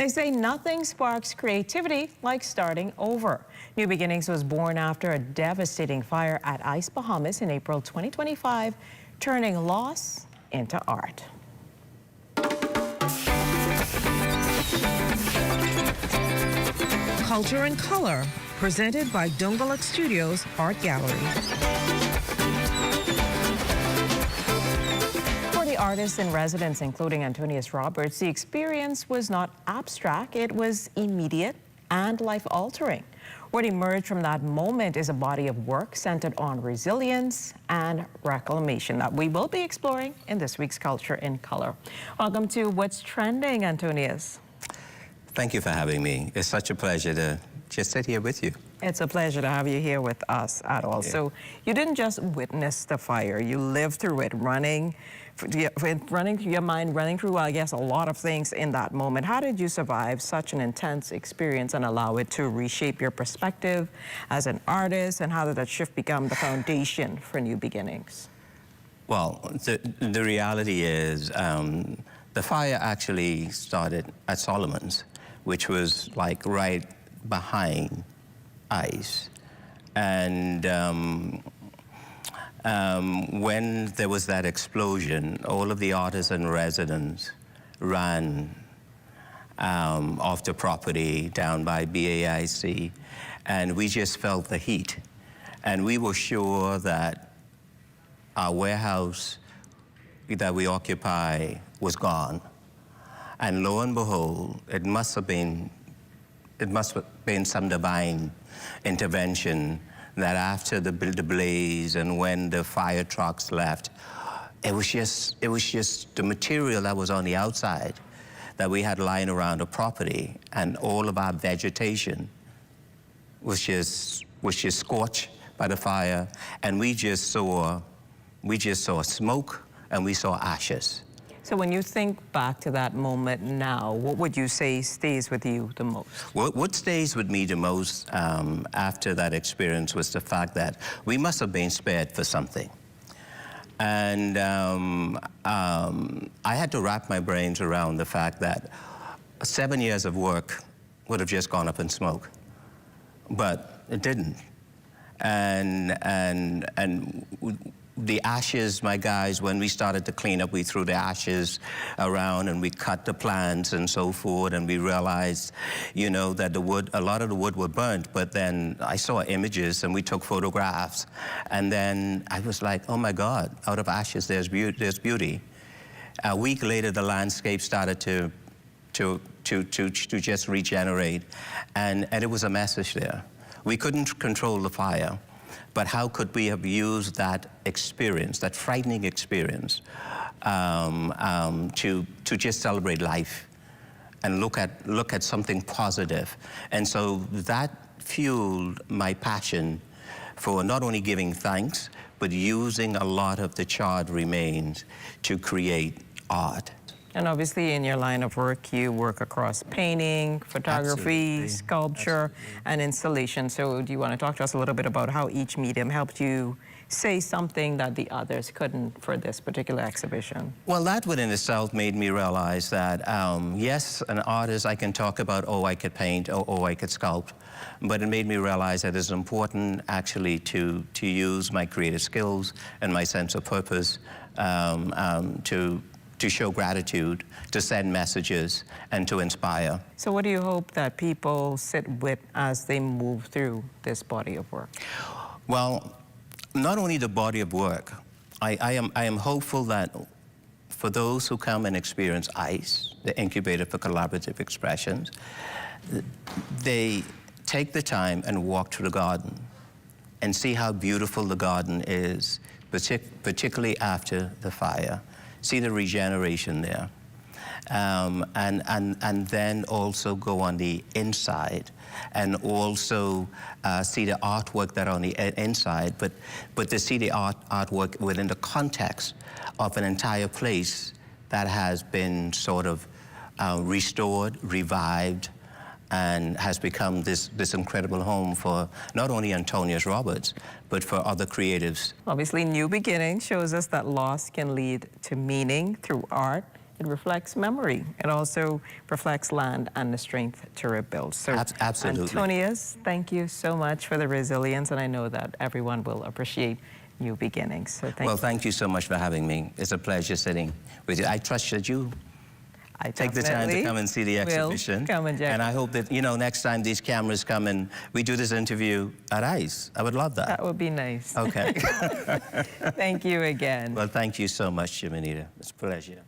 They say nothing sparks creativity like starting over. New Beginnings was born after a devastating fire at Ice Bahamas in April 2025, turning loss into art. Culture and Color, presented by Dungaluk Studios Art Gallery. For the artists in residence, including Antonius Roberts, the experience was not abstract, it was immediate and life-altering. What emerged from that moment is a body of work centered on resilience and reclamation that we will be exploring in this week's Culture in Color. Welcome to What's Trending, Antonius. Thank you for having me. It's such a pleasure to just sit here with you. It's a pleasure to have you here with us at all. Yeah. So you didn't just witness the fire, you lived through it, running through your mind, running through, I guess, a lot of things in that moment. How did you survive such an intense experience and allow it to reshape your perspective as an artist, and how did that shift become the foundation for New Beginnings? Well, the reality is the fire actually started at Solomon's, which was like right behind Ice. And when there was that explosion, all of the artists and residents ran off the property down by BAIC, and we just felt the heat. And we were sure that our warehouse that we occupy was gone. And lo and behold, it must have been some divine intervention that after the blaze and when the fire trucks left, it was just the material that was on the outside that we had lying around the property, and all of our vegetation was just scorched by the fire, and we just saw smoke and we saw ashes. So when you think back to that moment now, what would you say stays with you the most? What stays with me the most after that experience was the fact that we must have been spared for something. And I had to wrap my brains around the fact that 7 years of work would have just gone up in smoke, but it didn't. And the ashes, my guys, when we started to clean up, we threw the ashes around and we cut the plants and so forth, and we realized, you know, that the wood, a lot of the wood were burnt, but then I saw images and we took photographs, and then I was like, oh my God, out of ashes there's beauty. A week later, the landscape started to just regenerate, and it was a message there. We couldn't control the fire, but how could we have used that experience, that frightening experience, to just celebrate life and look at something positive? And so that fueled my passion for not only giving thanks, but using a lot of the charred remains to create art. And obviously in your line of work, you work across painting, photography, absolutely, sculpture, absolutely, and installation. So do you want to talk to us a little bit about how each medium helped you say something that the others couldn't for this particular exhibition? Well, that within itself made me realize that, yes, an artist, I can talk about, oh, I could paint, oh, I could sculpt, but it made me realize that it's important actually to use my creative skills and my sense of purpose to show gratitude, to send messages, and to inspire. So what do you hope that people sit with as they move through this body of work? Well, not only the body of work, I am hopeful that for those who come and experience ICE, the Incubator for Collaborative Expressions, they take the time and walk through the garden and see how beautiful the garden is, particularly after the fire. See the regeneration there, and then also go on the inside and also see the artwork that are on the inside, but to see the artwork within the context of an entire place that has been sort of restored, revived, and has become this incredible home for not only Antonius Roberts, but for other creatives. Obviously, New Beginnings shows us that loss can lead to meaning through art it reflects memory. It also reflects land and the strength to rebuild. So, Absolutely. Antonius, thank you so much for the resilience, and I know that everyone will appreciate new beginnings. So thank you so much for having me. It's a pleasure sitting with you. I trust that you take the time to come and see the exhibition. Come and I hope that, next time these cameras come and we do this interview at ICE. I would love that. That would be nice. Okay. Thank you again. Well, thank you so much, Jimenita. It's a pleasure.